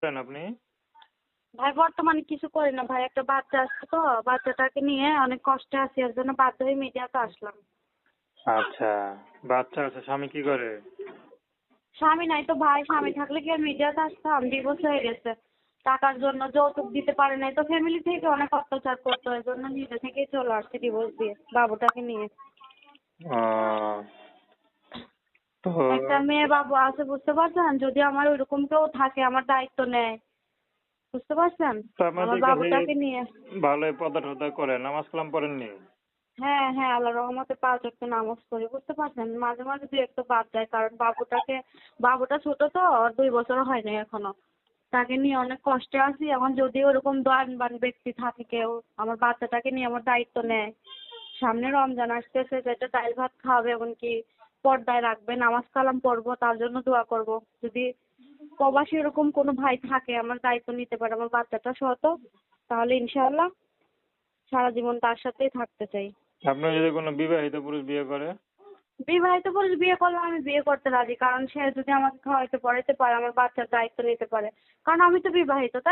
করেন আপনি? ভাই বর্তমানে কিছু করি না ভাই, একটা বাচ্চা আছে তো, বাচ্চাটাকে নিয়ে অনেক কষ্টে আছি, এর জন্য বাধ্য হয়ে মিডিয়াতে আসলাম। আচ্ছা, বাচ্চা আছে, স্বামী কি করে? স্বামী নাই তো ভাই, স্বামী থাকলে কি আর মিডিয়াতে আসতাম? ডিভোর্স হয়ে গেছে। টাকার জন্য যৌতুক দিতে পারে নাই তো, ফ্যামিলি থেকে অনেক অত্যাচার করতো, এর জন্য নিজে থেকেই চলে আসছি ডিভোর্স দিয়ে বাবুটাকে নিয়ে। আহ, তো একটা মেয়ে বাবু আছে, বুঝতে পারছেন? যদি আমার ওইরকম কেউ থাকে, আমার দায়িত্ব নেয়, বুঝতে পারছেন? তো আমার আপনাদের কাছে বাবুটাকে নিয়ে। ভালোই পদা টদা করে, নামাজ কালাম পড়েননি? হ্যাঁ হ্যাঁ, আল্লাহর রহমতে 5 ওয়াক্ত নামাজ পড়ি, বুঝতে পারছেন? মাঝে মাঝে দুই একটা বাদ যায়, কারণ বাবুটা ছোট তো, আর 2 বছর হয়নি এখনো। তাকে নিয়ে অনেক কষ্টে আছি এখন। যদি ওরকম দয়াবান ব্যক্তি থাকে কেউ, আমার বাচ্চাটাকে নিয়ে আমার দায়িত্ব নেয়, সামনে রমজান আসতেছে, যেটা ডাল ভাত খাওয়াবে, এমনকি পর্দায় রাখবে, নামাজ কালাম পড়বো, তার জন্য দোয়া করব। যদি প্রবাসী এরকম কোনো ভাই থাকে আমার দায়িত্ব নিতে পারে আমার বাচ্চাটা সহ, তো তাহলে ইনশাআল্লাহ সারা জীবন তার সাথেই থাকতে চাই। আপনার যদি কোনো বিবাহিত পুরুষ বিয়ে করে? বিবাহিত পুরুষ বিয়ে করলে আমি বিয়ে করতে রাজি, কারণ সে যদি আমাকে খাওয়াইতে পড়াইতে পারে, আমার বাচ্চার দায়িত্ব নিতে পারে, কারণ আমি তো বিবাহিত, তাই